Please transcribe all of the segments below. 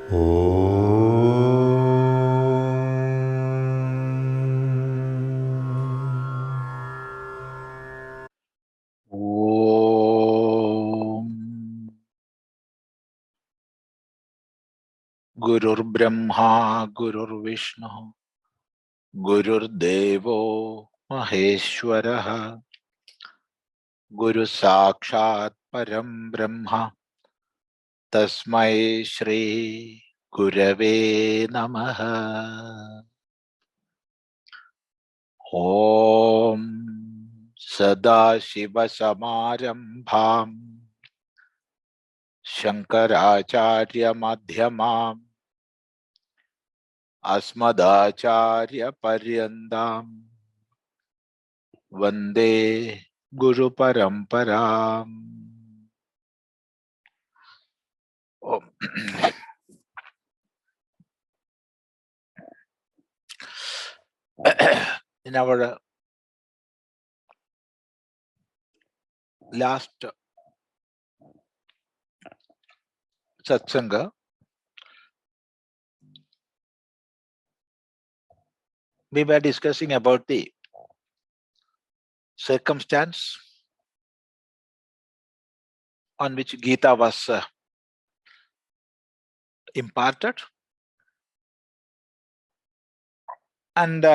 Om Gurur Brahma Gurur Vishnu Gurur Devo Maheshwaraha Guru Sakshat Param Brahma Tasmai Shri Gurave Namaha. Om Sadashiva Samarambham Shankaracharya Madhyamam Asmadacharya Paryandam Vande Guru Paramparam. Om. In our last satsanga, we were discussing about the circumstance on which Gita was imparted, and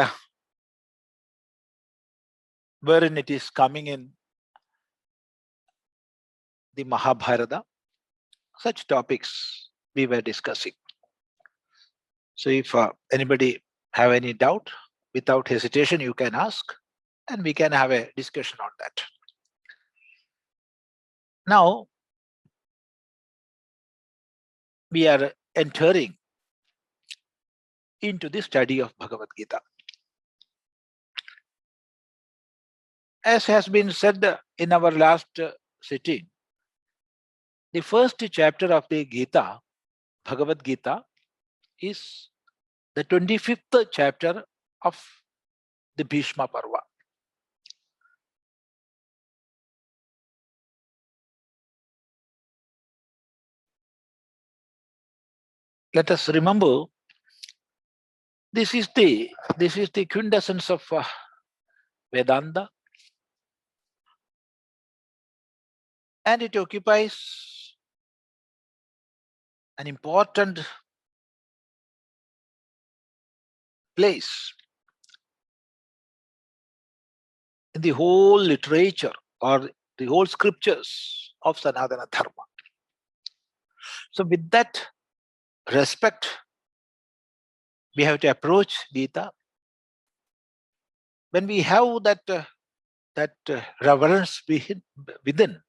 wherein it is coming in the Mahabharata. Such topics we were discussing. So if anybody have any doubt, without hesitation you can ask, and we can have a discussion on that. Now we are entering into the study of Bhagavad Gita. As has been said in our last sitting, the first chapter of the Gita, Bhagavad Gita, is the 25th chapter of the Bhishma Parva. Let us remember, this is the quintessence of Vedanta, and it occupies an important place in the whole literature or the whole scriptures of Sanatana Dharma. So with that respect, we have to approach Gita. When we have that reverence within,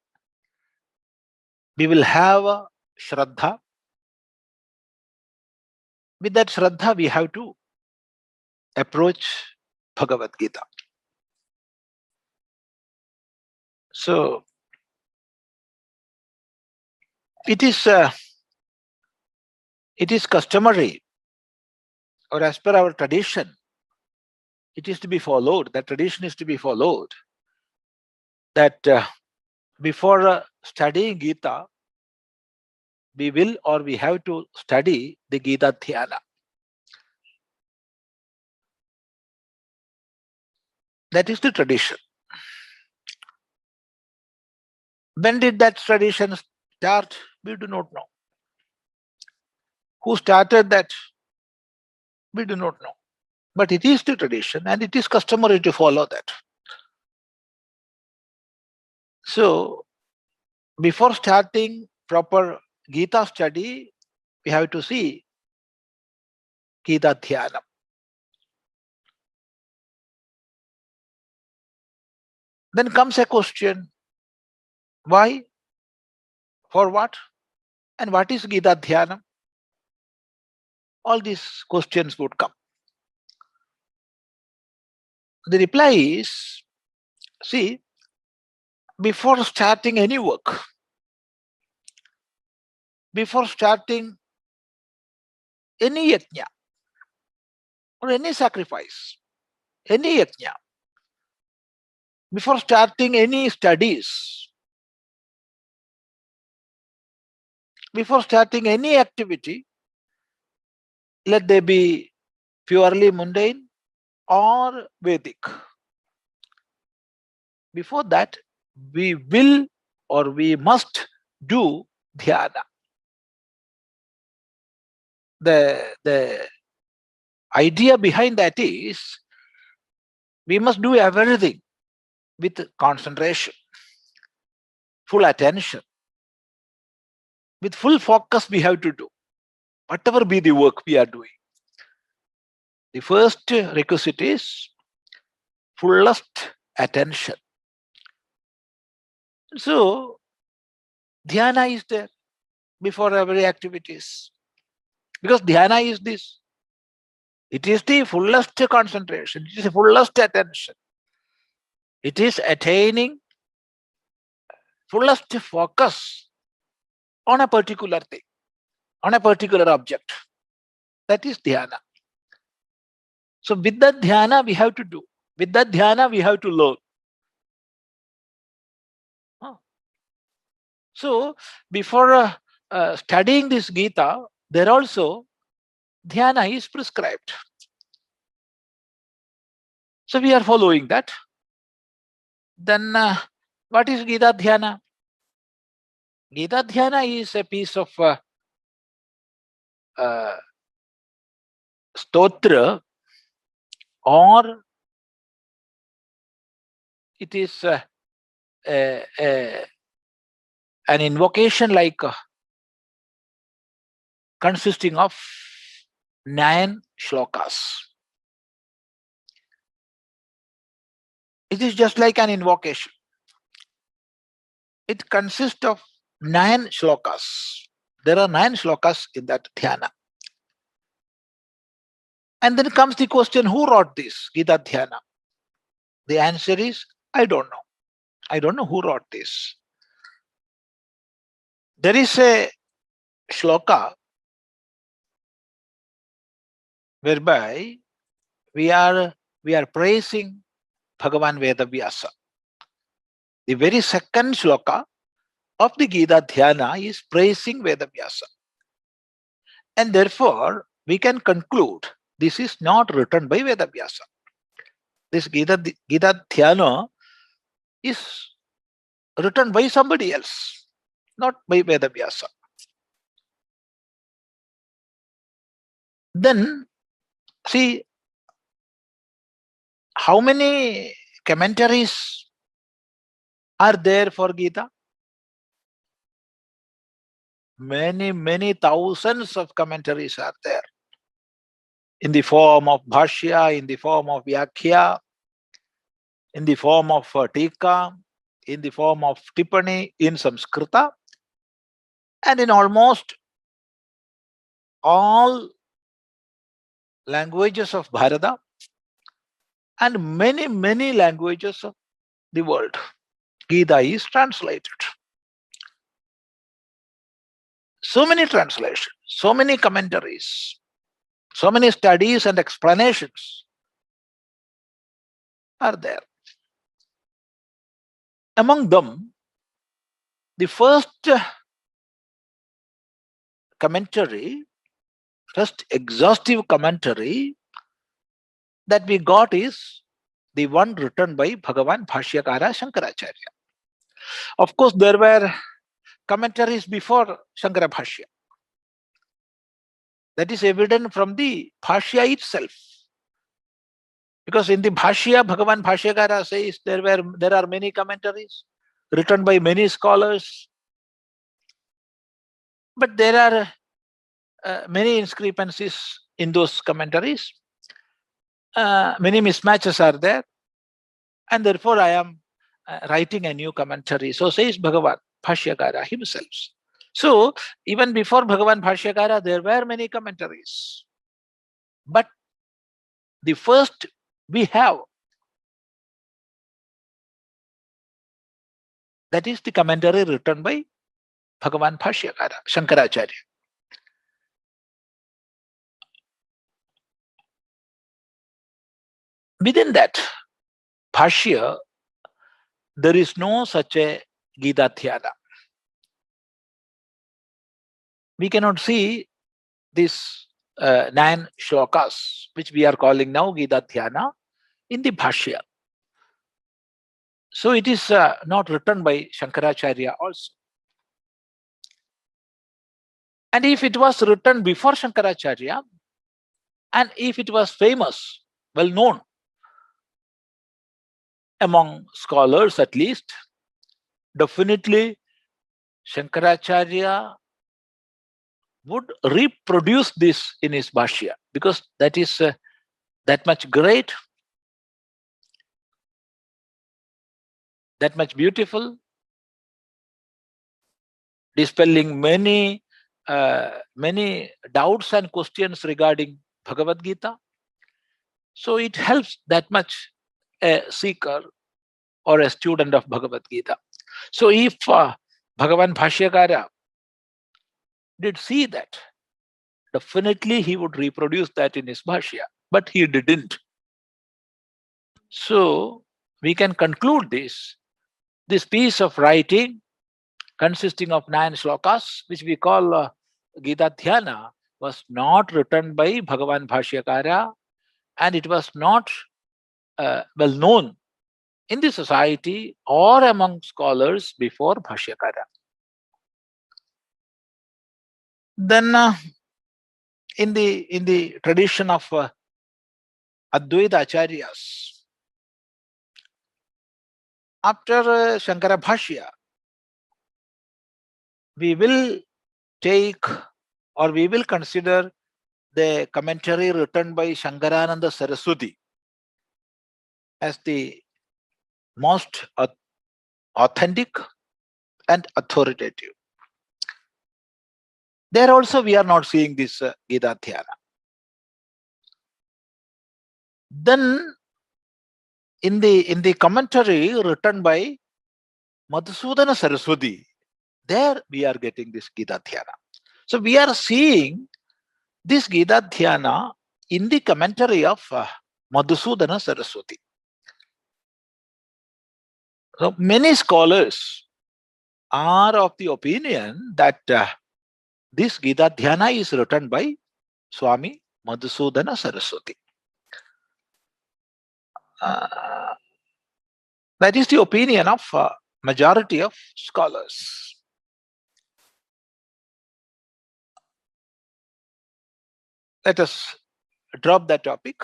we will have a Shraddha. With that Shraddha, we have to approach Bhagavad Gita. So it is customary, or as per our tradition, it is to be followed. That tradition is to be followed. That before studying Gita, we will or we have to study the Gita Dhyana. That is the tradition. When did that tradition start? We do not know. Who started that? We do not know. But it is the tradition, and it is customary to follow that. So, before starting proper Gita study, we have to see Gita Dhyana. Then comes a question, why, for what, and what is Gita Dhyana? All these questions would come. The reply is, see, before starting any work, before starting any yajna or any sacrifice, any yajna, before starting any studies, before starting any activity, let they be purely mundane or Vedic. Before that, we will or we must do dhyana. The idea behind that is we must do everything with concentration, full attention, with full focus we have to do, whatever be the work we are doing. The first requisite is fullest attention. So, dhyana is there before every activities. Because dhyana is this. It is the fullest concentration. It is the fullest attention. It is attaining fullest focus on a particular thing, on a particular object. That is dhyana. So with that dhyana we have to do. With that dhyana we have to learn. So before studying this Gita, there also dhyana is prescribed. So we are following that. Then what is Gita Dhyana? Gita Dhyana is a piece of stotra, or it is an invocation like consisting of 9 shlokas. It is just like an invocation. It consists of 9 shlokas. There are 9 shlokas in that dhyana. And then comes the question, who wrote this Gita Dhyana? The answer is, I don't know. I don't know who wrote this. There is a shloka whereby we are praising Bhagavan Vedavyasa. The very second shloka of the Gita Dhyana is praising Vedavyasa. And therefore, we can conclude this is not written by Vedavyasa. This Gita Dhyana is written by somebody else, not by Vedavyasa. Then, see, how many commentaries are there for Gita? Many thousands of commentaries are there. In the form of Bhashya, in the form of Vyakhya, in the form of Tika, in the form of Tippani, in Samskrita, and in almost all languages of Bharata, and many languages of the world. Gita is translated. So many translations, so many commentaries, so many studies and explanations are there. Among them, the first commentary, first exhaustive commentary that we got is the one written by Bhagavan Bhashyakara Shankaracharya. Of course, there were commentaries before Shankara Bhashya. That is evident from the Bhashya itself. Because in the Bhashya, Bhagavan Bhashyakara says there are many commentaries written by many scholars. But there are many discrepancies in those commentaries. Many mismatches are there. And therefore, I am writing a new commentary. So says Bhagavan Bhashyakara himself. So, even before Bhagavan Bhashyakara, there were many commentaries. But the first we have, that is the commentary written by Bhagavan Bhashyakara, Shankaracharya. Within that Bhashya, there is no such a Gita Dhyana. We cannot see this 9 shlokas, which we are calling now Gita Dhyana, in the Bhashya. So it is not written by Shankaracharya also. And if it was written before Shankaracharya, and if it was famous, well known among scholars at least, definitely Shankaracharya would reproduce this in his Bhashya, because that is that much great, that much beautiful, dispelling many doubts and questions regarding Bhagavad Gita. So it helps that much a seeker or a student of Bhagavad Gita. So if Bhagavan Bhashyakara did see that, definitely he would reproduce that in his Bhashya, but he didn't. So we can conclude this piece of writing consisting of 9 shlokas, which we call Gita Dhyana, was not written by Bhagavan Bhashyakara, and it was not well known in the society or among scholars before Bhashyakara. Then in the tradition of Advaita Acharyas, after Shankara Bhashya, we will take or we will consider the commentary written by Shankarananda Saraswati as the most authentic and authoritative. There also we are not seeing this Gita Dhyana. Then in the commentary written by Madhusudana Saraswati, there we are getting this Gita Dhyana. So we are seeing this Gita Dhyana in the commentary of Madhusudana Saraswati. So many scholars are of the opinion that this Gita Dhyana is written by Swami Madhusudana Saraswati. That is the opinion of majority of scholars. Let us drop that topic.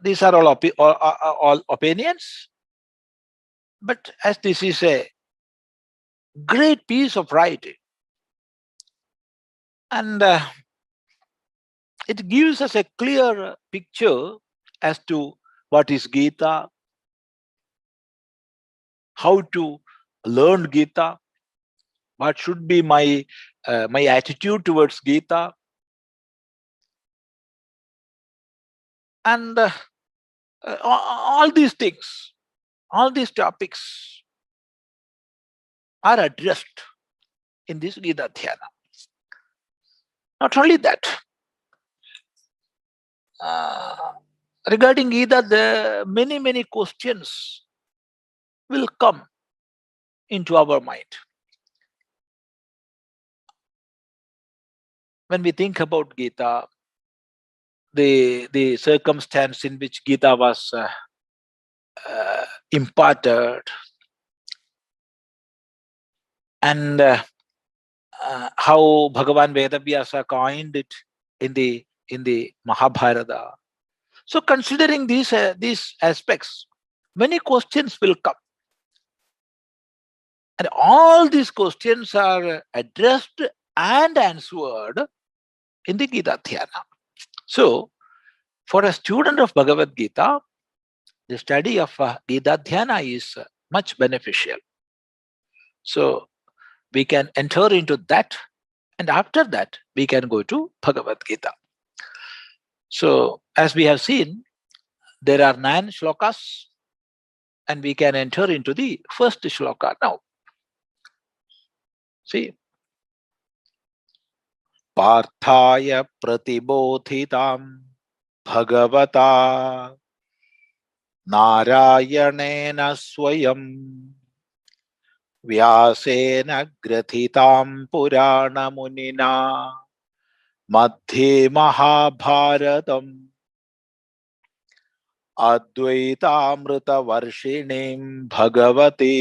These are all opinions. But as this is a great piece of writing, and it gives us a clear picture as to what is Gita, how to learn Gita, what should be my attitude towards Gita, and all these things, all these topics are addressed in this Gita Dhyana. Not only that, regarding Gita, the many questions will come into our mind. When we think about Gita, the circumstance in which Gita was imparted, and how Bhagavan Vedavyasa coined it in the Mahabharata. So considering these aspects, many questions will come. And all these questions are addressed and answered in the Gita Dhyana. So, for a student of Bhagavad Gita, the study of Gita Dhyana is much beneficial. So, we can enter into that, and after that, we can go to Bhagavad Gita. So, as we have seen, there are 9 shlokas, and we can enter into the first shloka now. See, Parthaya pratibodhitam Bhagavata Narayanena swayam Vyasena grathitam Purana munina मध्ये महाभारतम् अद्वैतामृतवर्षिणीं Bhagwati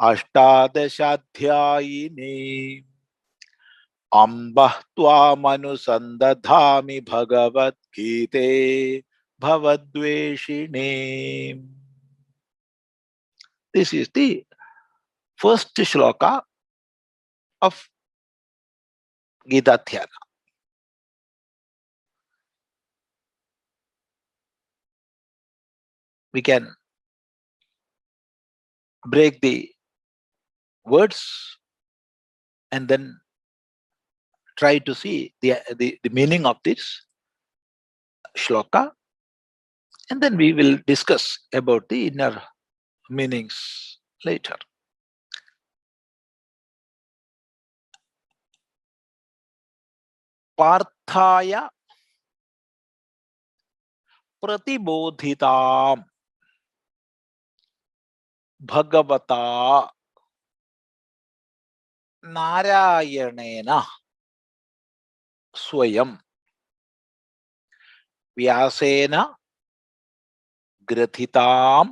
अष्टादशाध्यायिनी अम्बः त्वामनुसन्दधामि भगवद्गीते भवद्वेषिणे. This is the first shloka of Gita Dhyana. We can break the words and then try to see the meaning of this shloka, and then we will discuss about the inner meanings later. Parthaya pratibodhitam bhagavata नारायणेन स्वयं व्यासेन ग्रथितां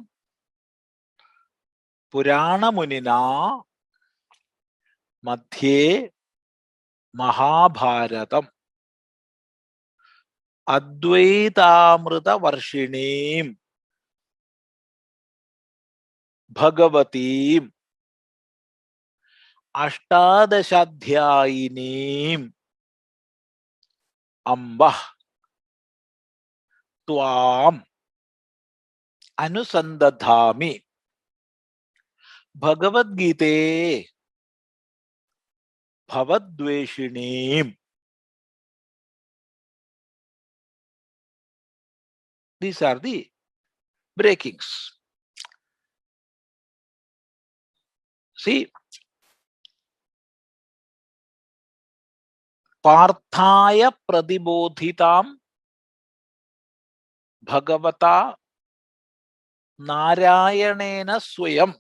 पुराणमुनिना मध्ये महाभारतम् अद्वैतामृतवर्षिणीं भगवतीम् अष्टादशाध्यायिनीम् अम्बः त्वाम् अनुसन्दधामि भगवद्गीते भवद्वेषिणीम्. These are the breakings. See, पार्थाय प्रतिबोधितां भगवता नारायणेन स्वयं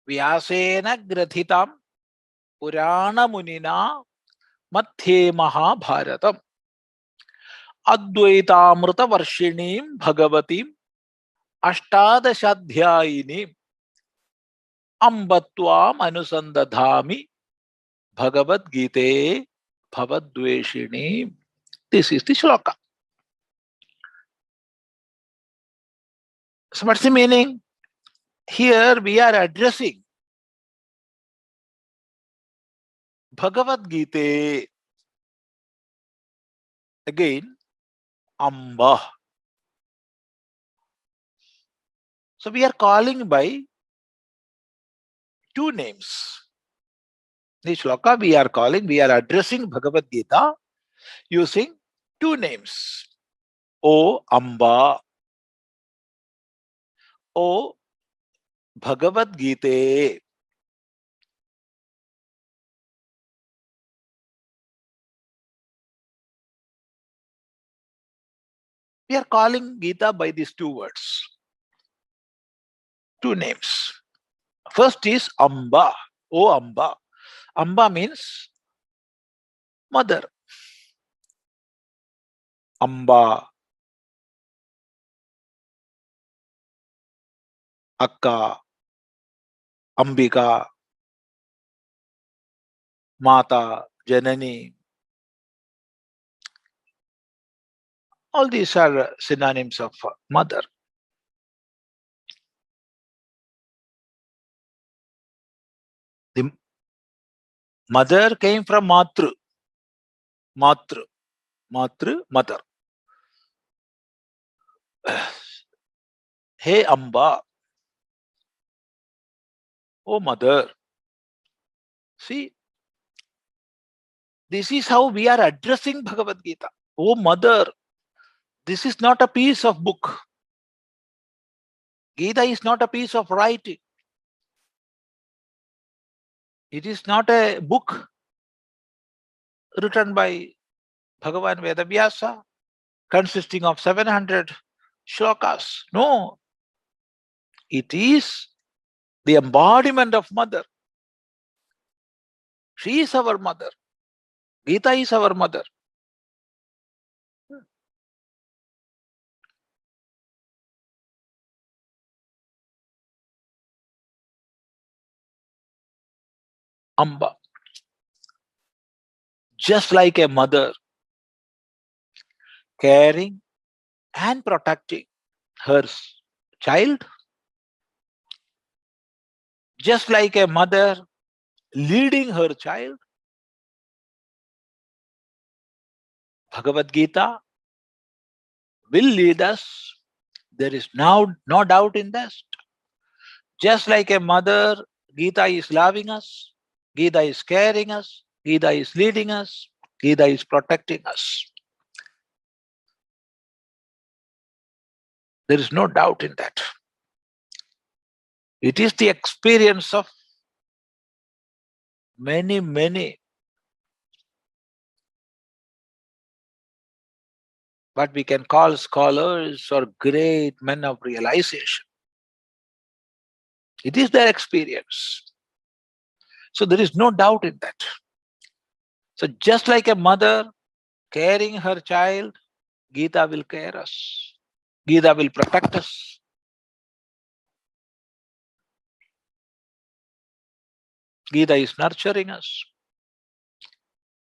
व्यासेन ग्रथितां पुराणमुनिना मध्ये महाभारतम् अद्वैतामृतवर्षिणीं भगवतीम् अष्टादशाध्यायिनीम् अम्ब त्वाम् अनुसन्दधामि भगवद्गीते भवद्वेषिणीम्. This is the shloka. So what's the meaning? Here we are addressing Bhagavad Gita. Again, Amba. So we are calling by two names. This shloka we are addressing Bhagavad Gita using two names. O Amba, O Bhagavad Gita. We are calling Gita by these two words, two names. First is Amba, O Amba. Amba means mother. Amba, Akka, Ambika, Mata, Janani. All these are synonyms of mother. The mother came from Matru. Matru, mother. Hey Amba, oh mother. See, this is how we are addressing Bhagavad Gita. Oh mother, this is not a piece of book. Gita is not a piece of writing. It is not a book written by Bhagavan Vedavyasa consisting of 700 shlokas. No, it is the embodiment of mother. She is our mother. Gita is our mother. Amba. Just like a mother caring and protecting her child, just like a mother leading her child, Bhagavad Gita will lead us. There is no doubt in that. Just like a mother, Gita is loving us, Gita is caring us, Gita is leading us, Gita is protecting us. There is no doubt in that. It is the experience of many, what we can call scholars or great men of realization. It is their experience. So there is no doubt in that. So just like a mother caring her child, Gita will care us. Gita will protect us. Gita is nurturing us.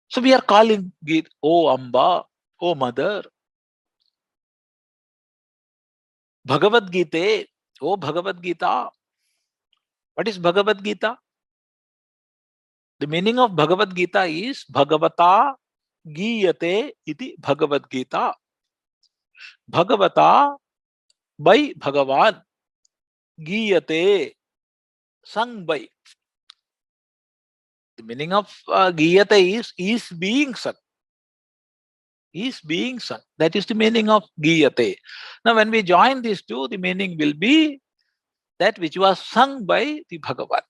So we are calling Gita, oh Amba, oh mother. Bhagavad Gita, oh Bhagavad Gita. What is Bhagavad Gita? The meaning of Bhagavad Gita is Bhagavata Giyate iti Bhagavad Gita. Bhagavata by Bhagavan. Giyate, sung by. The meaning of Giyate is being sung. Is being sung. That is the meaning of Giyate. Now when we join these two, the meaning will be that which was sung by the Bhagavan.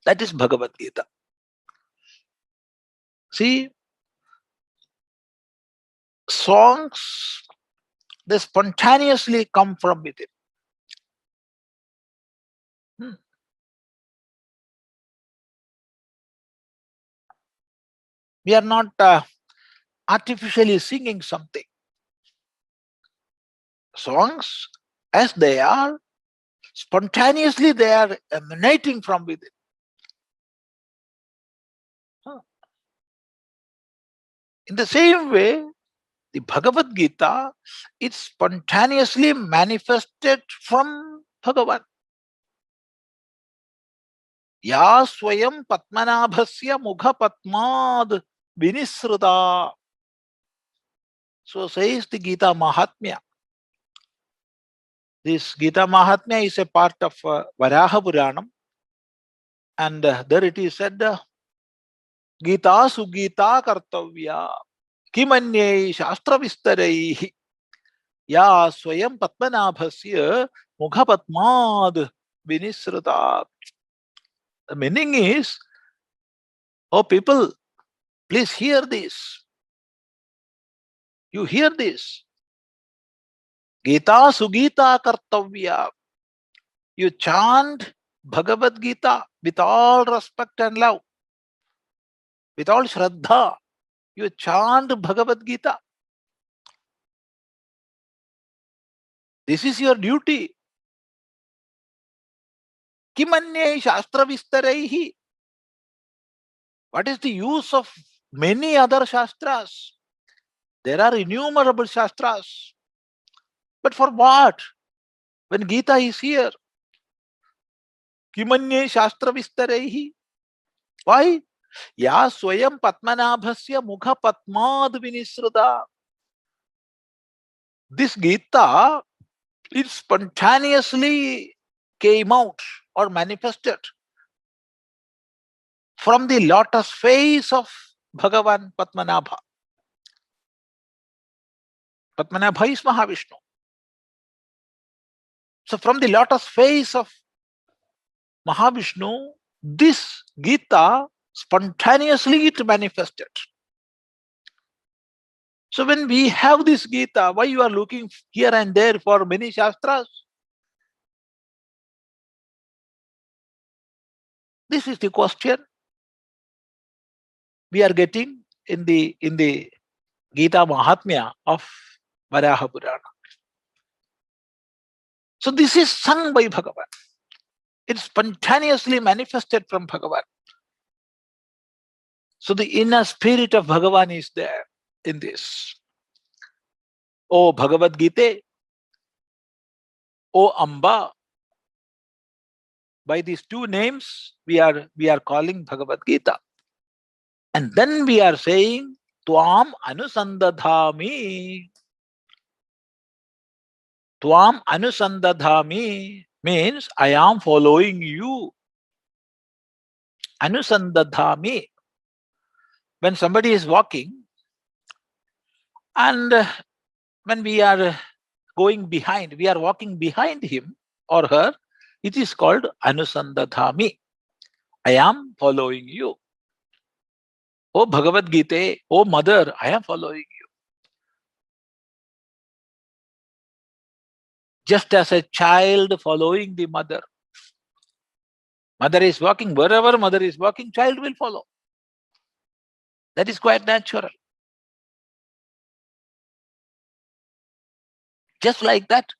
That is Bhagavad Gita. See, songs, they spontaneously come from within. We are not artificially singing something. Songs, as they are, spontaneously they are emanating from within. In the same way, the Bhagavad Gita is spontaneously manifested from Bhagavan. Ya swayam patmanabhasya mugha patmad vinisruta. So says the Gita Mahatmya. This Gita Mahatmya is a part of Varaha Puranam. And there it is said, Gita Sugita Kartavya Kimanye Shastra Vistaraihi Ya Swayam Patmanabhasya Mugha Patmad Vinisruta. The meaning is, oh people, please hear this. You hear this. Gita Sugita Kartavya. You chant Bhagavad Gita with all respect and love. With all Shraddha. You chant Bhagavad Gita. This is your duty. Kimanye Shastra Vistaraihi. What is the use of many other Shastras? There are innumerable Shastras. But for what? When Gita is here. Kimanye Shastra Vistaraihi. Why? Ya Swayam Patmanabhasya Mukha Patmad Vinisruta. This Gita, it spontaneously came out or manifested from the lotus face of Bhagavan Padmanabha. Padmanabha is Mahavishnu. So from the lotus face of Mahavishnu, this Gita spontaneously it manifested. So when we have this Gita, why you are looking here and there for many Shastras? This is the question. we are getting in the Gita Mahatmya of Varaha Purana. So this is sung by Bhagavan. It's spontaneously manifested from Bhagavan. So the inner spirit of Bhagavan is there in this. O Bhagavad Gita, O Amba, by these two names we are calling Bhagavad Gita. And then we are saying Tvam Anusandadhami. Tvam Anusandadhami means I am following you. Anusandadhami. When somebody is walking and when we are going behind, we are walking behind him or her, it is called Anusandadhami. I am following you. O Bhagavad Gita, O mother, I am following you. Just as a child following the mother. Mother is walking, wherever mother is walking, child will follow. That is quite natural. Just like that,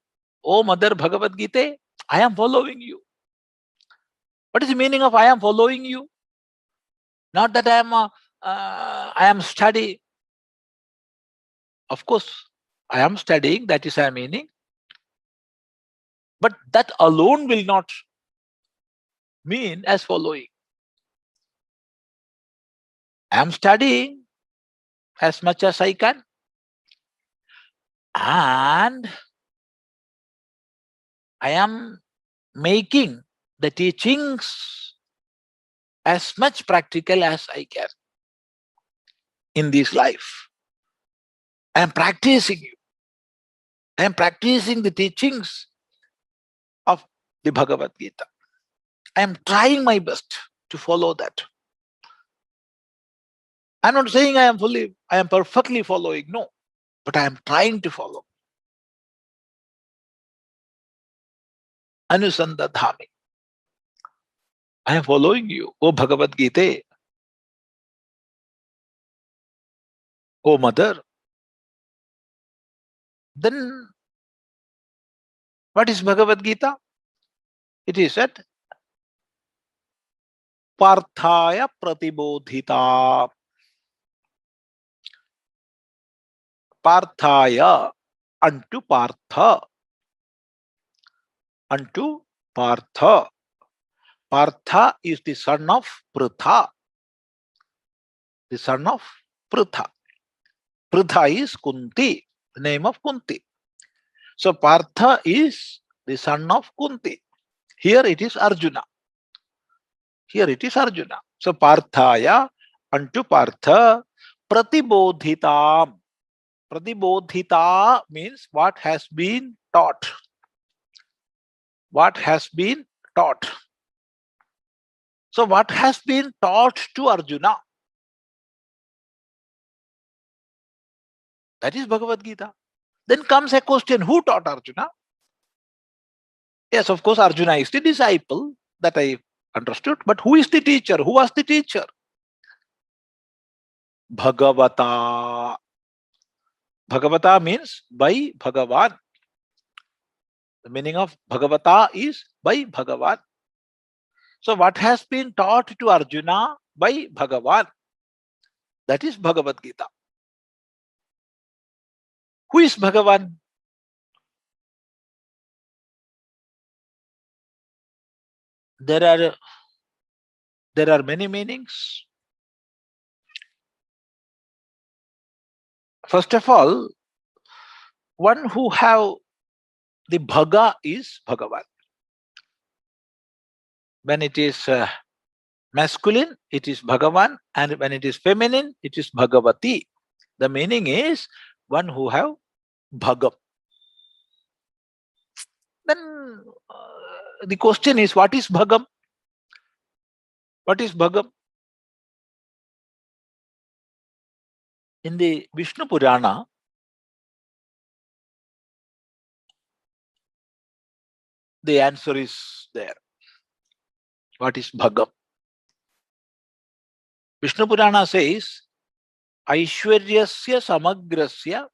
O mother Bhagavad Gita, I am following you. What is the meaning of I am following you? Not that I am studying. Of course, I am studying, that is our meaning. But that alone will not mean as following. I am studying as much as I can. And I am making the teachings as much practical as I can in this life. I am practicing you. I am practicing the teachings of the Bhagavad Gita. I am trying my best to follow that. I am not saying I am perfectly following, no, but I am trying to follow. Anusandadhami. I am following you, O Bhagavad Gita, O mother. Then what is Bhagavad Gita? It is said, Parthaya Pratibodhita. Parthaya, unto Partha. Unto Partha. Partha is the son of Pritha. The son of Pritha. Pritha is Kunti, the name of Kunti. So Partha is the son of Kunti. Here it is Arjuna. Here it is Arjuna. So Parthaya, unto Partha, Pratibodhitam. Pratibodhita means what has been taught. What has been taught. So what has been taught to Arjuna? That is Bhagavad Gita. Then comes a question, who taught Arjuna? Yes, of course, Arjuna is the disciple, that I understood. But who is the teacher? Who was the teacher? Bhagavata. Bhagavata means by Bhagavan. The meaning of Bhagavata is by Bhagavan. So what has been taught to Arjuna by Bhagavan? That is Bhagavad Gita. Who is Bhagavan? There are many meanings. First of all, one who have the Bhaga is Bhagavan. When it is masculine, it is Bhagavan, and when it is feminine, it is Bhagavati. The meaning is one who have Bhagam. Then the question is, what is Bhagam? What is Bhagam? In the Vishnu Purana, the answer is there. What is Bhagam? Vishnu Purana says, Aishwaryasya samagrasya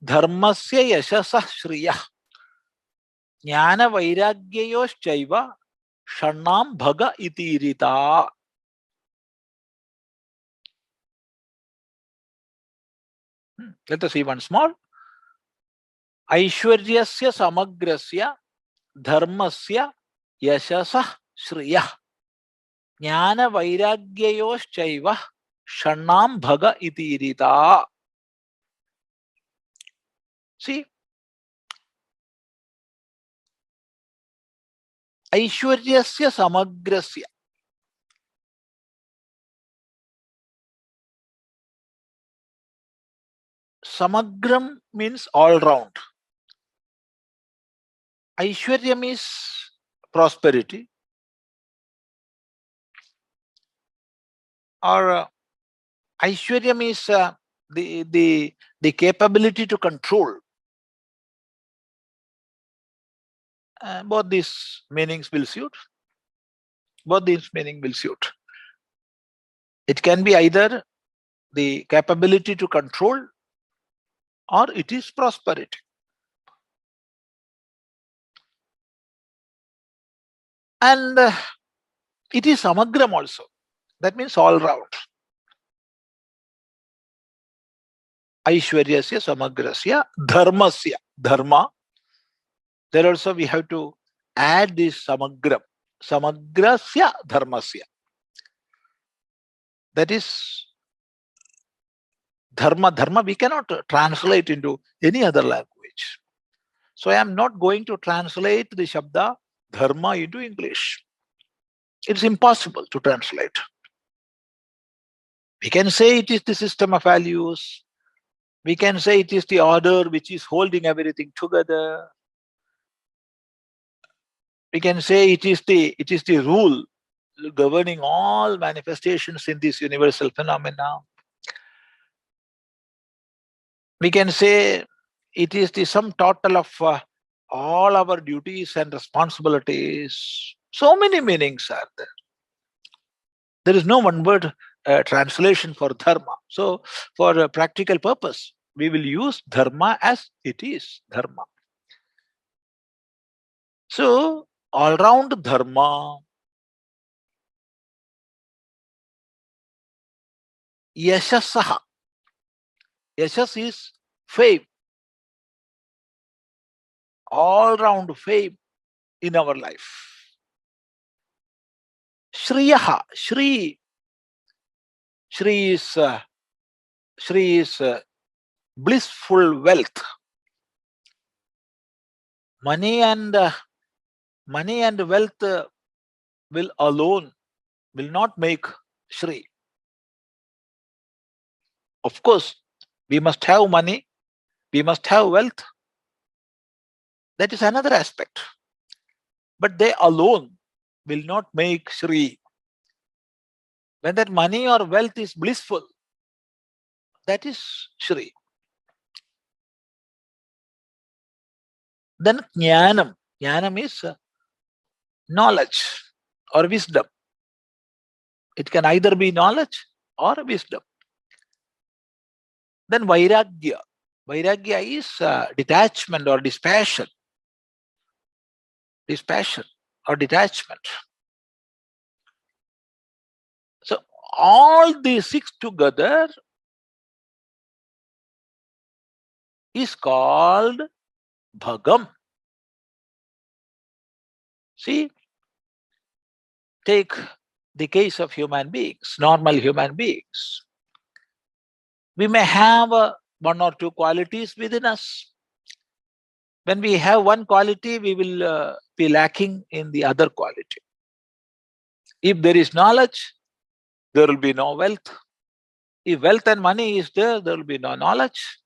dharmasya yashasah shriyah jnana vairagyayoschaiva shannam bhaga itirita. Let us see once more. Aishwaryasya samagrasya dharmasya yashasah shriyah jnana vairagyayoschaiva shannam bhaga itirita. See, Aishwaryasya samagrasya. Samagram means all round. Aishwaryam is prosperity, or Aishwaryam is the capability to control. Both these meanings will suit. Both these meaning will suit. It can be either the capability to control or it is prosperity. And it is samagram also. That means all round. Aishwaryasya samagrasya dharmasya. Dharma. There also we have to add this samagram. Samagrasya dharmasya. That is dharma. Dharma we cannot translate into any other language. So I am not going to translate the Shabda dharma into English. It's impossible to translate. We can say it is the system of values. We can say it is the order which is holding everything together. We can say it is the rule governing all manifestations in this universal phenomena. We can say it is the sum total of all our duties and responsibilities. So many meanings are there. There is no one word translation for dharma. So for a practical purpose, we will use dharma as it is, dharma. So all round dharma, yashasaha. Yashas is fame. All round fame in our life. Shriyaha. Shri is blissful wealth. Money and wealth will not make Shri. Of course, we must have money, we must have wealth. That is another aspect. But they alone will not make Shri. When that money or wealth is blissful, that is Shri. Then Jnanam. Jnanam is knowledge or wisdom. It can either be knowledge or wisdom. Then Vairagya. Vairagya is detachment or dispassion. Dispassion or detachment. So all these six together is called Bhagam. See, take the case of human beings, normal human beings. We may have one or two qualities within us. When we have one quality, we will be lacking in the other quality. If there is knowledge, there will be no wealth. If wealth and money is there, there will be no knowledge.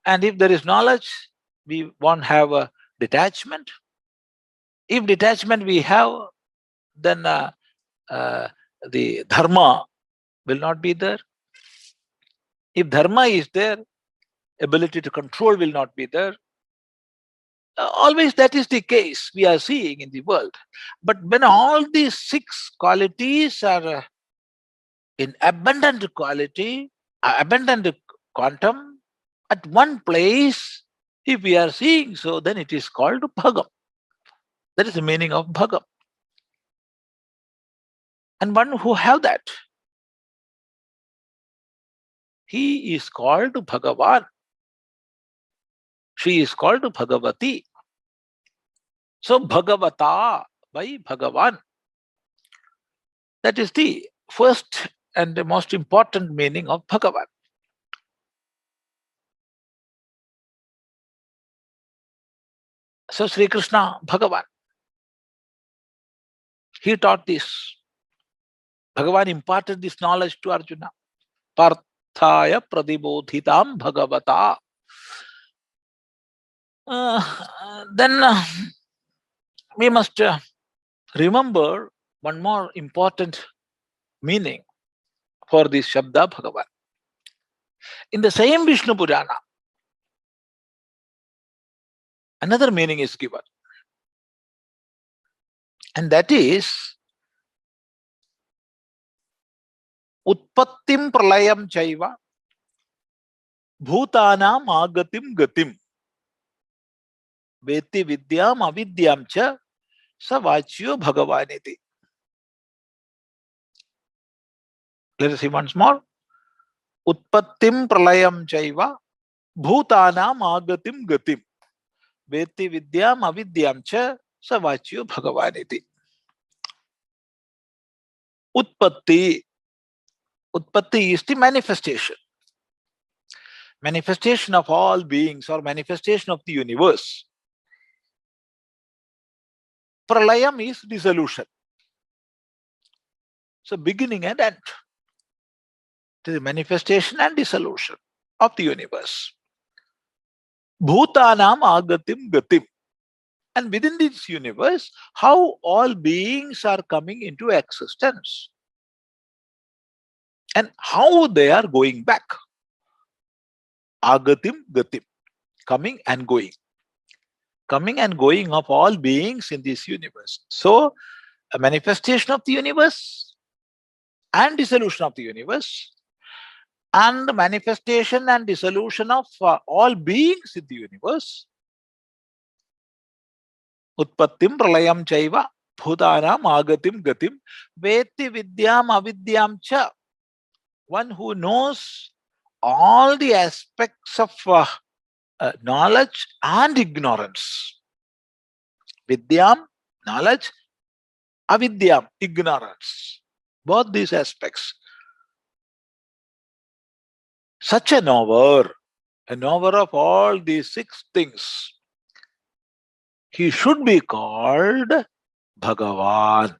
And if there is knowledge, we won't have a detachment. If detachment we have, then the dharma will not be there. If dharma is there, ability to control will not be there. Always that is the case we are seeing in the world. But when all these six qualities are in abundant quality, abundant quantum, at one place. If we are seeing so, then it is called Bhagam. That is the meaning of Bhagam. And one who have that, he is called Bhagavan. She is called Bhagavati. So Bhagavata by Bhagavan. That is the first and the most important meaning of Bhagavan. So Sri Krishna, Bhagavan, he taught this. Bhagavan imparted this knowledge to Arjuna. Parthaya pradibodhitam Bhagavata. Then we must remember one more important meaning for this Shabda Bhagavan. In the same Vishnu Purana, another meaning is given. And that is Utpattim Pralayam Chaiva Bhutanam Agatim Gatim Veti Vidyam Avidyam Cha Savachyo Bhagavaniti. Let us see once more. Utpattim Pralayam Chaiva Bhutanam Agatim Gatim Veti Vidyam Avidyam Cha Savachyo Bhagavaniti. Utpatti. Utpatti is the manifestation. Manifestation of all beings or manifestation of the universe. Pralayam is dissolution. So beginning and end. It is the manifestation and dissolution of the universe. Bhutanam agatim gatim. And within this universe, how all beings are coming into existence. And how they are going back. Agatim gatim. Coming and going. Coming and going of all beings in this universe. So, a manifestation of the universe and dissolution of the universe and the manifestation and dissolution of all beings in the universe. Utpattim pralayam chaiva bhutanam agatim gatim veti vidyam avidyam cha. One who knows all the aspects of knowledge and ignorance. Vidyam, knowledge, avidyam, ignorance. Both these aspects. Such a knower of all these 6 things, he should be called Bhagavan.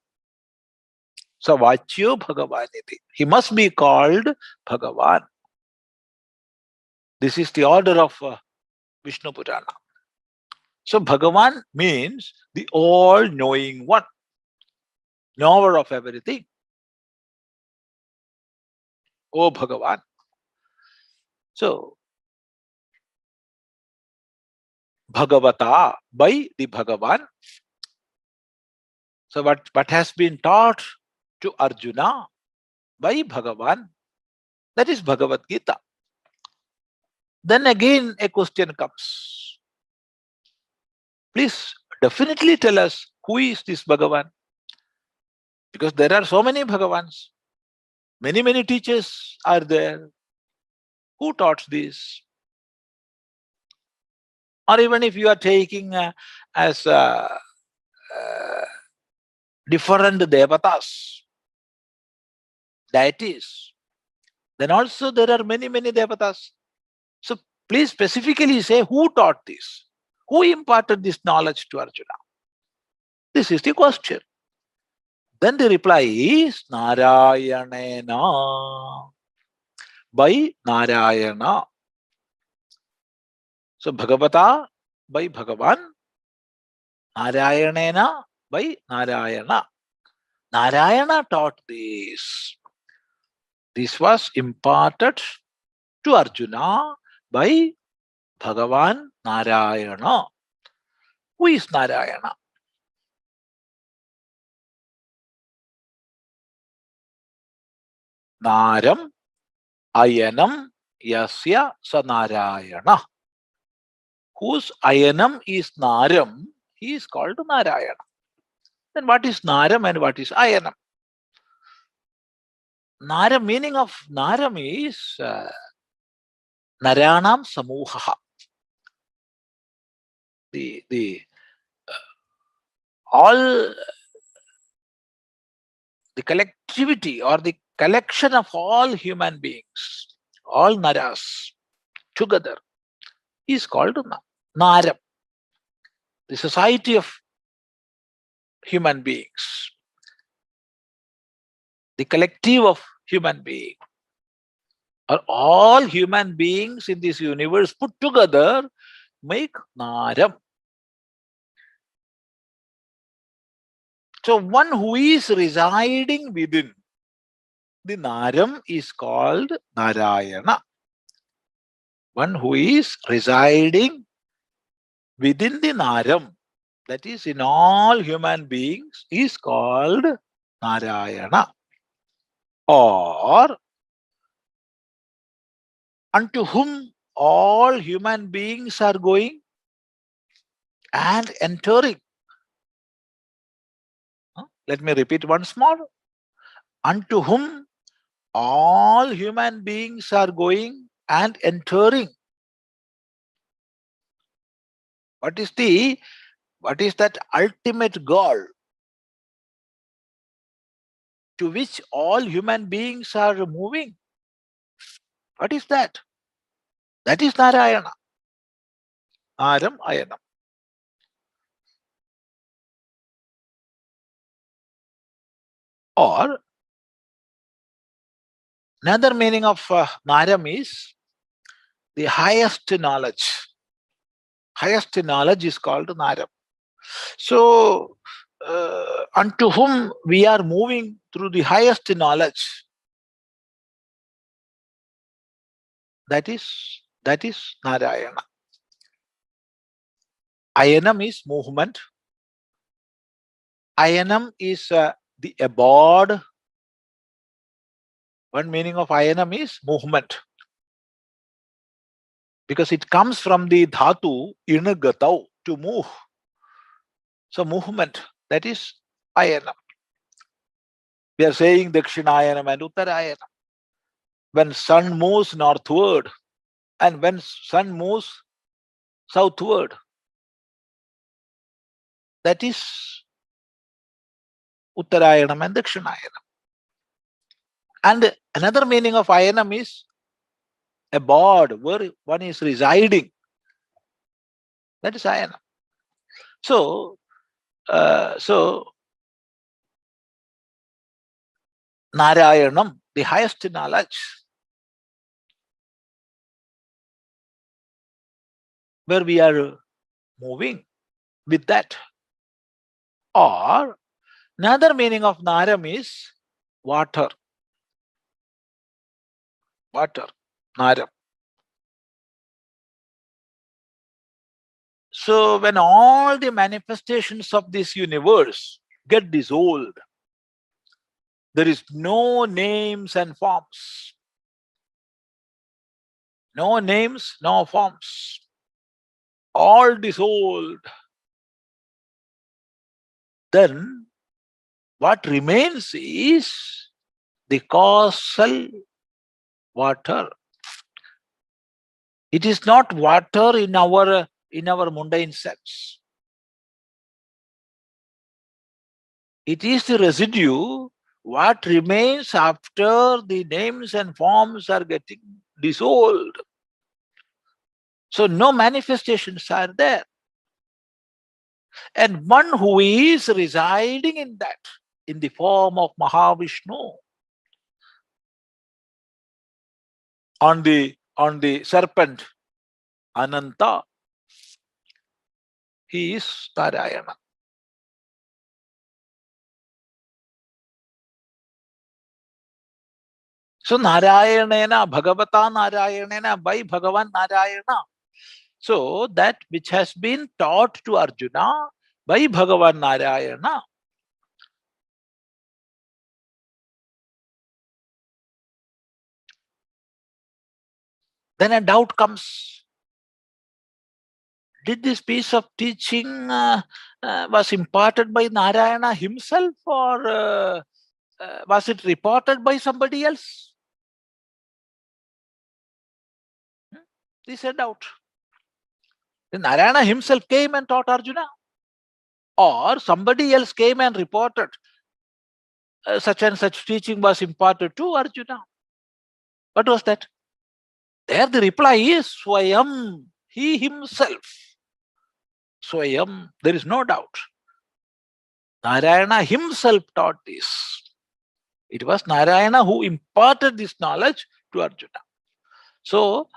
So, Vachyo Bhagavaniti. He must be called Bhagavan. This is the order of Vishnu Purana. So, Bhagavan means the all-knowing one, knower of everything. Oh, Bhagavan. So, Bhagavata by the Bhagavan. So, what has been taught to Arjuna by Bhagavan, that is Bhagavad Gita. Then again a question comes. Please definitely tell us who is this Bhagavan? Because there are so many Bhagavans. Many teachers are there. Who taught this? Or even if you are taking as different devatas, deities, then also there are many devatas. So please specifically say who taught this? Who imparted this knowledge to Arjuna? This is the question. Then the reply is Narayanena. By Narayana. So Bhagavata by Bhagavan, Narayanena by Narayana. Narayana taught this. This was imparted to Arjuna by Bhagavan Narayana. Who is Narayana? Naram ayanam yasya sa Narayana. Whose ayanam is Naram, he is called Narayana. Then what is Naram and what is ayanam? Naram, meaning of Naram is Naranam Samuhaha. The all the collectivity or the collection of all human beings, all Naras together is called Naram, the society of human beings, the collective of human beings, or all human beings in this universe put together make Naram. So one who is residing within the Naram is called Narayana. One who is residing within the Naram, that is in all human beings, is called Narayana. Or unto whom all human beings are going and entering. Let me repeat once more. Unto whom all human beings are going and entering. What is that ultimate goal to which all human beings are moving? What is that? That is Narayana. Naram Ayanam. Or another meaning of Naram is the highest knowledge. Highest knowledge is called Naram. So, unto whom we are moving through the highest knowledge, that is Narayana. Ayanam is movement. Ayanam is the abode. One meaning of ayanam is movement, because it comes from the dhatu inagatau, to move. So movement, that is ayanam. We are saying Dakshinayanam and Uttarayanam. When sun moves northward and when sun moves southward, that is Uttarayanam and Dakshinayanam. And another meaning of ayanam is abode, where one is residing. That is ayanam. So Narayanam, the highest knowledge, where we are moving with that. Or another meaning of Naram is water. Water, Naram. So when all the manifestations of this universe get dissolved, there is no names and forms. No names, no forms. All dissolved. Then what remains is the causal water. It is not water in our mundane sense. It is the residue, what remains after the names and forms are getting dissolved. So no manifestations are there. And one who is residing in that, in the form of Mahavishnu, on the serpent Ananta, he is Narayana. So Narayanena, Bhagavata Narayanena, by Bhagavan Narayana. So that which has been taught to Arjuna by Bhagavan Narayana, then a doubt comes. Did this piece of teaching was imparted by Narayana himself, or was it reported by somebody else? This is a doubt. Then Narayana himself came and taught Arjuna, or somebody else came and reported such and such teaching was imparted to Arjuna. What was that? There the reply is Swayam, he himself. Swayam, there is no doubt. Narayana himself taught this. It was Narayana who imparted this knowledge to Arjuna. So,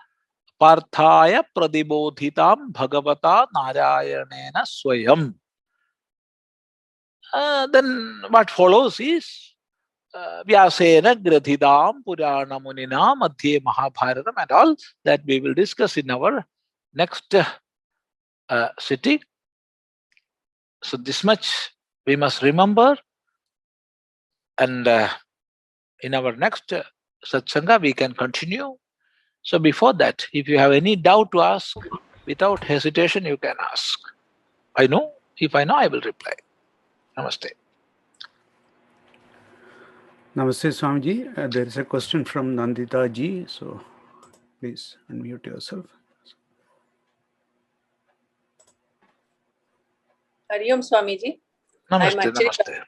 Parthaya pradibodhitam bhagavata Narayanena swayam. Then what follows is Vyasena Grathidam Purana Munina Madhye Mahabharatam and all that we will discuss in our next sitting. So this much we must remember, and in our next satsanga we can continue. So before that, if you have any doubt to ask, without hesitation you can ask. If I know, I will reply. Namaste. Namaste, Swamiji. There is a question from Nandita ji, so please unmute yourself. Hariom Swamiji. Namaste.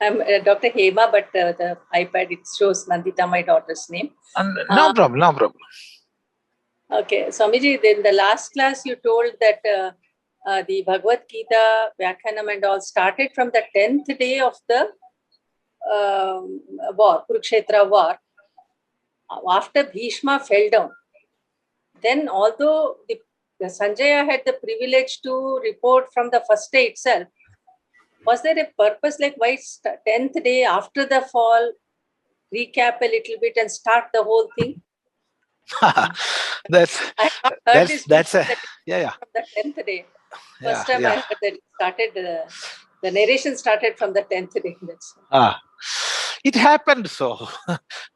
I'm Dr. Hema, but the iPad, it shows Nandita, my daughter's name. No problem. Okay, Swamiji, in the last class you told that the Bhagavad Gita, Vyakhyanam and all started from the 10th day of the war, Kurukshetra war, after Bhishma fell down. Then although Sanjaya had the privilege to report from the first day itself, was there a purpose, like why 10th day after the fall, recap a little bit and start the whole thing? that's yeah. From the 10th day. First time I heard that it started, the narration started from the 10th day. It happened so.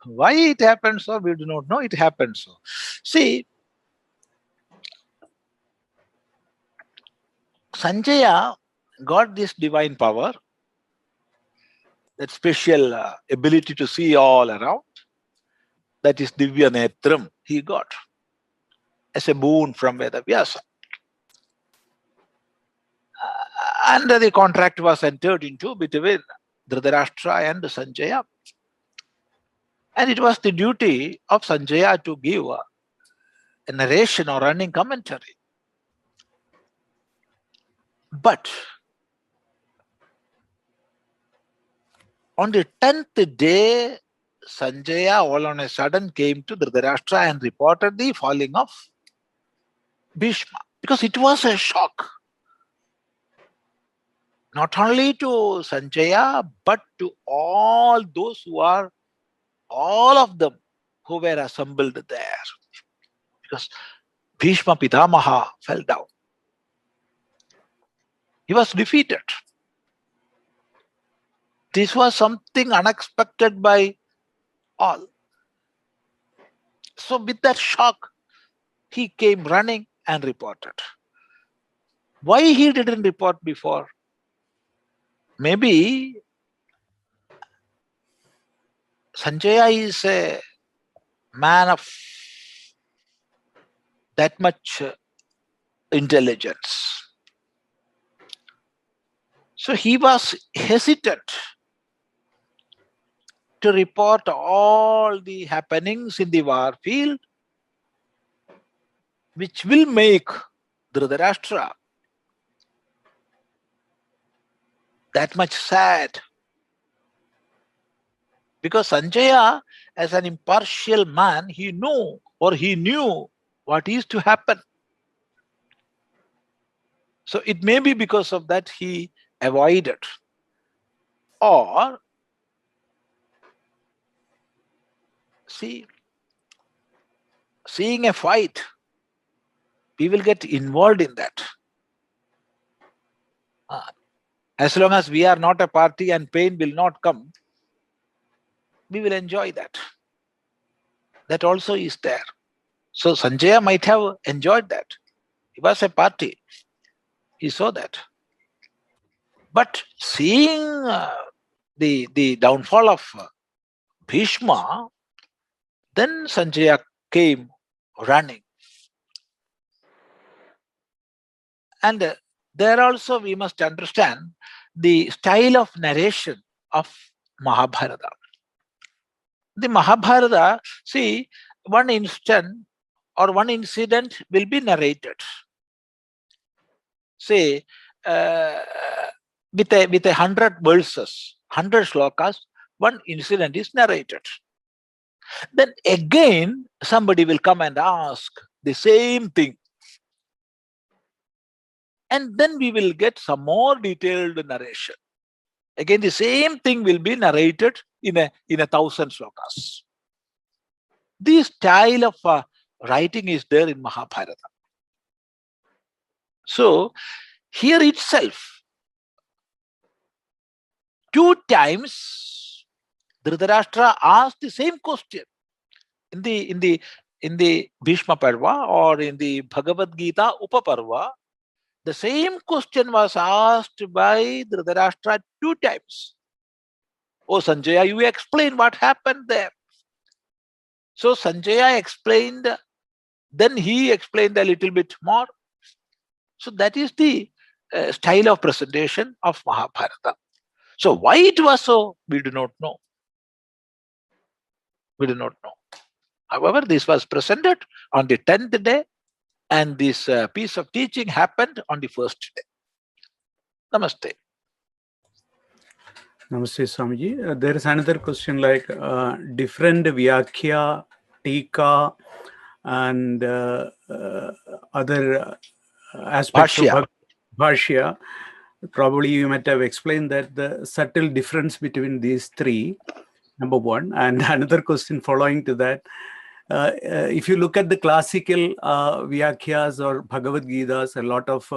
Why it happened so, we do not know. It happened so. See, Sanjaya got this divine power, that special ability to see all around. That is Divya Netram he got as a boon from Vedavyasa. And the contract was entered into between Dhritarashtra and Sanjaya. And it was the duty of Sanjaya to give a narration or running commentary. But on the 10th day, Sanjaya all on a sudden came to Dhritarashtra and reported the falling of Bhishma, because it was a shock. Not only to Sanjaya, but to all those all of them who were assembled there. Because Bhishma Pitamaha fell down. He was defeated. This was something unexpected by all. So with that shock, he came running and reported. Why he didn't report before? Maybe Sanjaya is a man of that much intelligence. So he was hesitant to report all the happenings in the war field, which will make Dhritarashtra that much sad. Because Sanjaya, as an impartial man, he knew what is to happen. So it may be because of that he avoided. Or, seeing a fight, we will get involved in that. As long as we are not a party and pain will not come, we will enjoy that. That also is there. So Sanjaya might have enjoyed that. It was a party. He saw that. But seeing the downfall of Bhishma, then Sanjaya came running. And there also we must understand the style of narration of Mahabharata. The Mahabharata, see, one instant or one incident will be narrated. Say, with a 100 verses, 100 shlokas, one incident is narrated. Then again, somebody will come and ask the same thing. And then we will get some more detailed narration. Again, the same thing will be narrated in a 1,000 shlokas. This style of writing is there in Mahabharata. So, here itself, 2 times Dhritarashtra asked the same question in the Bhishma Parva or in the Bhagavad Gita Upaparva. The same question was asked by Dhritarashtra 2 times. Oh Sanjaya, you explain what happened there. So Sanjaya explained, then he explained a little bit more. So that is the style of presentation of Mahabharata. So why it was so, we do not know. We do not know. However, this was presented on the 10th day, and this piece of teaching happened on the 1st day. Namaste. Namaste, Swamiji. There is another question like different Vyakhya, Tika, and other aspects Bhashya. of Bhashya. Probably you might have explained that the subtle difference between these 3, number 1. And another question following to that, if you look at the classical Vyakhyas or Bhagavad Gitas, a lot of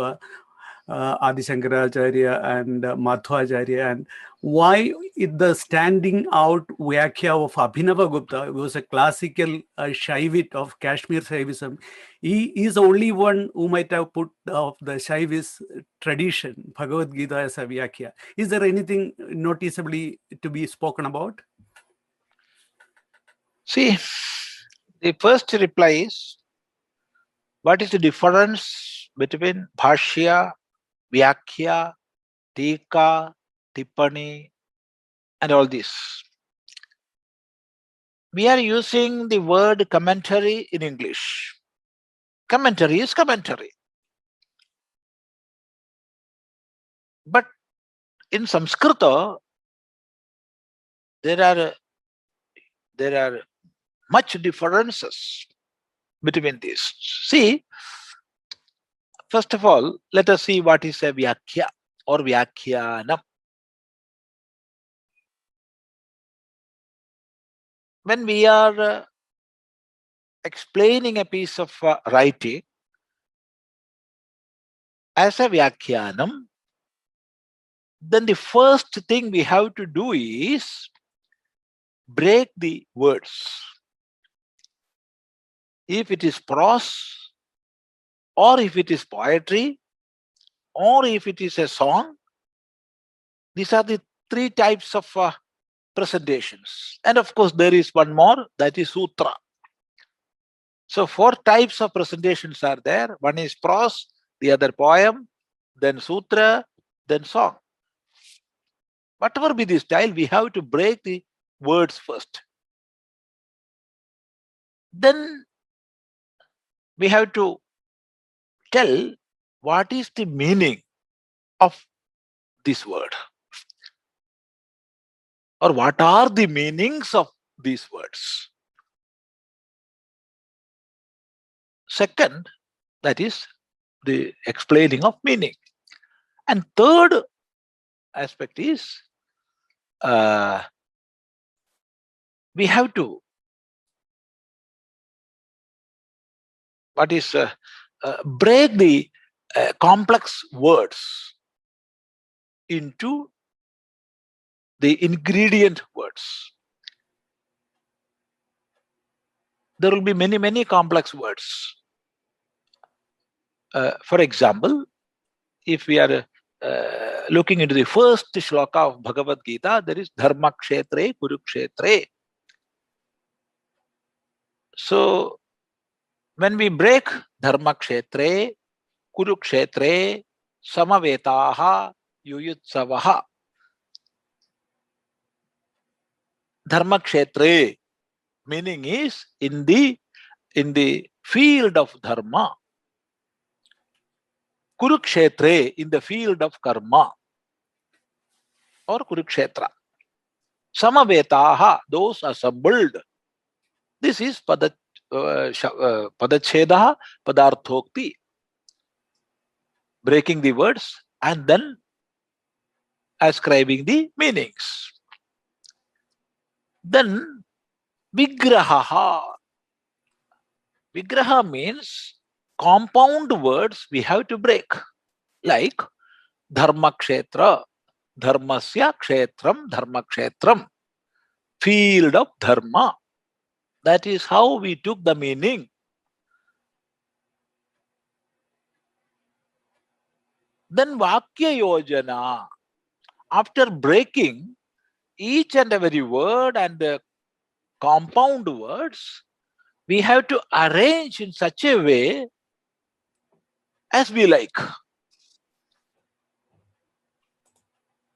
Adi Shankaracharya and Madhvacharya, and why the standing out Vyakhya of Abhinavagupta, who was a classical Shaivit of Kashmir Shaivism. He is the only one who might have put of the Shaivis tradition, Bhagavad Gita, as a Vyakhya. Is there anything noticeably to be spoken about? See, the first reply is, what is the difference between Bhashya, Vyakhya, Tika, Tippani, and all this? We are using the word commentary in English. Commentary is commentary. But in Sanskrita, there are much differences between these. See, first of all, let us see what is a Vyakhya or Vyakhyanam. When we are explaining a piece of writing as a Vyakhyanam, then the first thing we have to do is break the words. If it is prose, or if it is poetry, or if it is a song, these are the 3 types of presentations. And of course, there is one more, that is sutra. So 4 types of presentations are there. One is prose, the other poem, then sutra, then song. Whatever be the style, we have to break the words first. Then we have to tell what is the meaning of this word, or what are the meanings of these words. Second, that is the explaining of meaning. And third aspect is we have to break the complex words into the ingredient words. there will be many, many complex words. For example, if we are looking into the first shloka of Bhagavad Gita, there is Dharma Kshetre, Kurukshetre. So, when we break Dharma Kshetre, Kurukshetre, Samavetaha, Yuyutsavaha, Dharma Kshetre, meaning is in the field of Dharma. Kurukshetre, in the field of Karma, or Kurukshetra. Samavetaha, those assembled. This is Padacheda, Padarthokti, breaking the words and then ascribing the meanings. Then Vigraha. Vigraha means compound words we have to break, like Dharma Kshetra, Dharmasya Kshetram, Dharma Kshetram, field of Dharma. That is how we took the meaning. Then Vakya Yojana. After breaking each and every word and the compound words, we have to arrange in such a way as we like.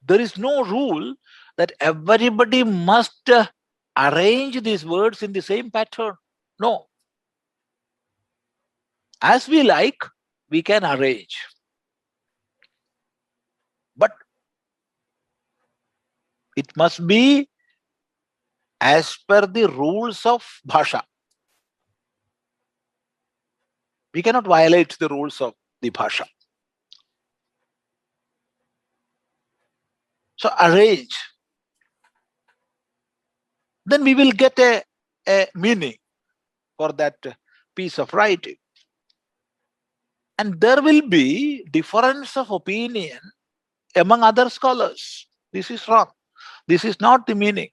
There is no rule that everybody must arrange these words in the same pattern. No. As we like, we can arrange. But it must be as per the rules of Bhasha. We cannot violate the rules of the Bhasha. So arrange. Then we will get a meaning for that piece of writing. And there will be difference of opinion among other scholars. This is wrong. This is not the meaning.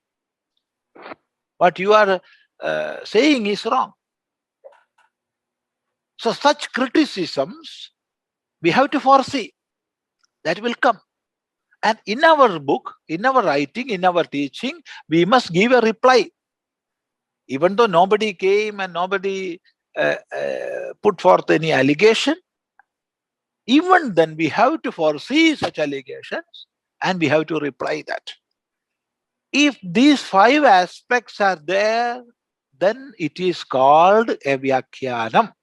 What you are saying is wrong. So such criticisms we have to foresee. That will come. And in our book, in our writing, in our teaching, we must give a reply. Even though nobody came and nobody put forth any allegation, even then we have to foresee such allegations and we have to reply that. If these 5 aspects are there, then it is called a Vyakhyanam.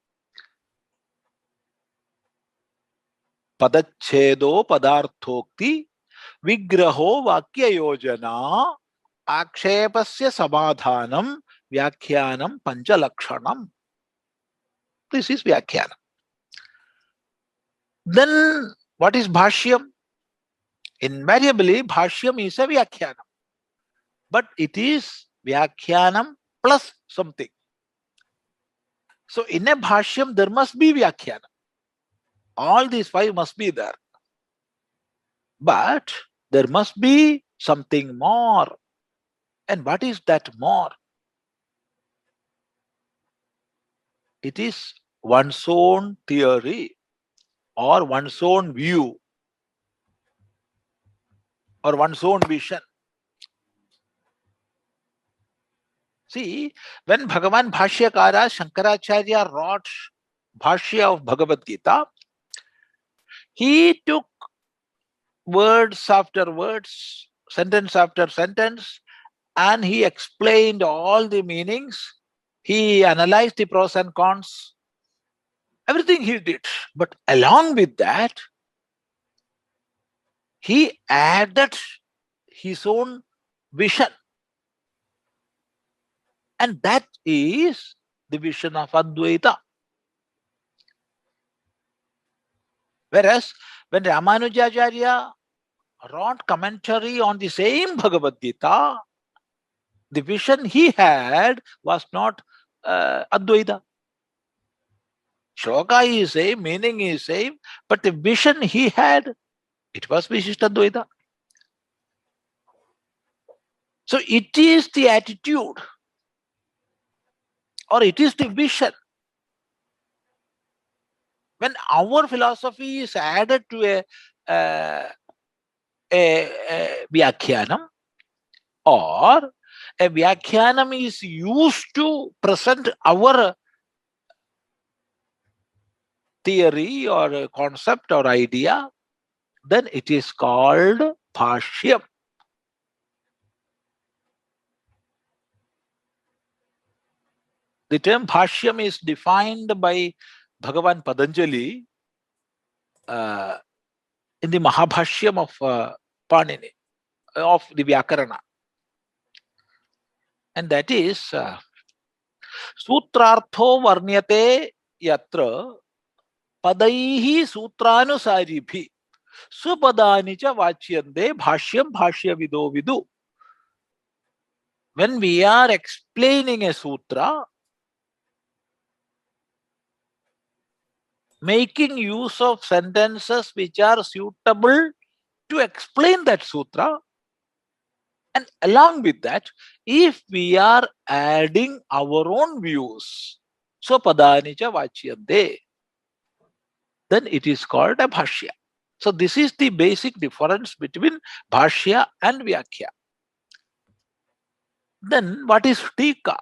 Padachedo Padarthokti Vigraho Vakya Yojana Akshepasya Samadhanam Vyakhyanam Panchalakshanam. This is Vyakhyanam. Then what is Bhashyam? Invariably, Bhashyam is a Vyakhyanam. But it is Vyakhyanam plus something. So in a Bhashyam, there must be Vyakhyanam. All these 5 must be there. But there must be something more. And what is that more? It is one's own theory or one's own view or one's own vision. See, when Bhagavan Bhashyakara Shankaracharya wrote Bhashya of Bhagavad Gita, he took words after words, sentence after sentence, and he explained all the meanings. He analyzed the pros and cons. Everything he did. But along with that, he added his own vision. And that is the vision of Advaita. Whereas when Ramanujacharya wrote commentary on the same Bhagavad Gita, the vision he had was not Advaita. Shloka is same, meaning is same, but the vision he had, it was Vishishtadvaita. So it is the attitude or it is the vision. When our philosophy is added to a Vyakhyanam, or a Vyakhyanam is used to present our theory or a concept or idea, then it is called Bhashyam. The term Bhashyam is defined by Bhagavan Patanjali in the Mahabhashyam of Panini, of the Vyakarana. And that is Sutrartho Varnyate Yatra Padaihi Sutranusaribhi Supadani cha Vachyande Bhashyam Bhashya Vido Vidu. When we are explaining a sutra, making use of sentences which are suitable to explain that sutra, and along with that, if we are adding our own views, so padani cha vachyante, then it is called a bhashya. So this is the basic difference between bhashya and vyakhya. Then what is tika?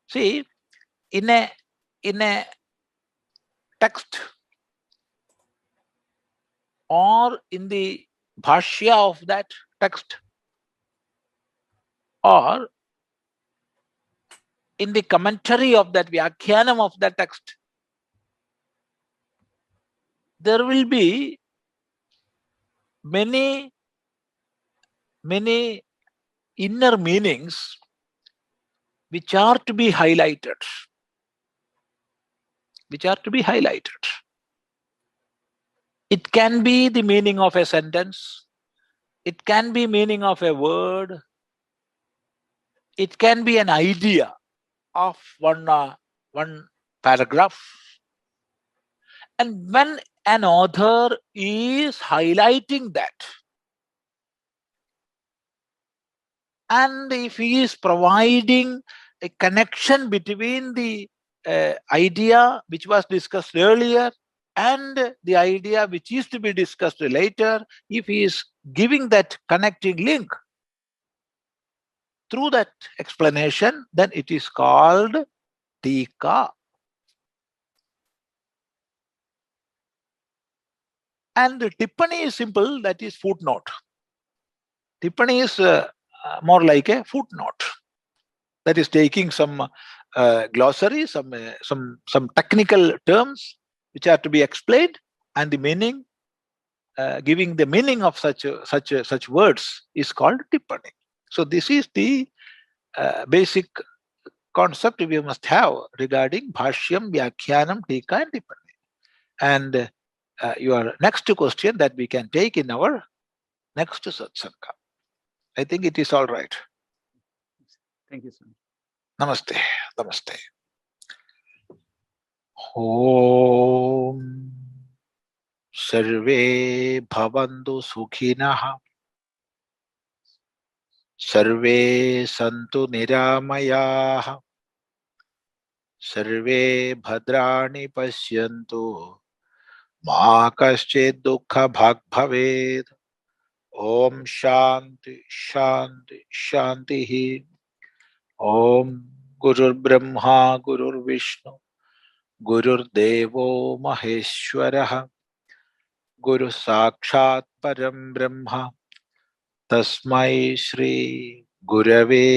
See, in a text or in the bhashya of that text or in the commentary of that vyakhyanam of that text, there will be many inner meanings which are to be highlighted. It can be the meaning of a sentence. It can be meaning of a word. It can be an idea of one paragraph. And when an author is highlighting that, and if he is providing a connection between the idea which was discussed earlier and the idea which is to be discussed later, if he is giving that connecting link through that explanation, then it is called tika. And tippani is simple, that is footnote. Tippani is more like a footnote. That is taking some glossary, some technical terms which are to be explained, and the meaning, giving the meaning of such words is called tippani. So this is the basic concept we must have regarding bhashyam, vyakhyanam, tika, and tippani. And your next question that we can take in our next satsanga. I think it is all right. Thank you, sir. Namaste. Namaste. Om Sarve Bhavantu Sukhinah Sarve Santu Niramayah Sarve Bhadrani Pashyantu Ma Kaschid Dukkha Bhag Bhaved. Om Shanti Shanti Shanti. Om Gurur Brahma Gurur Vishnu Gurur Devo Maheshwarah Guru Sakshat Param Brahma Tasmai Shri Gurave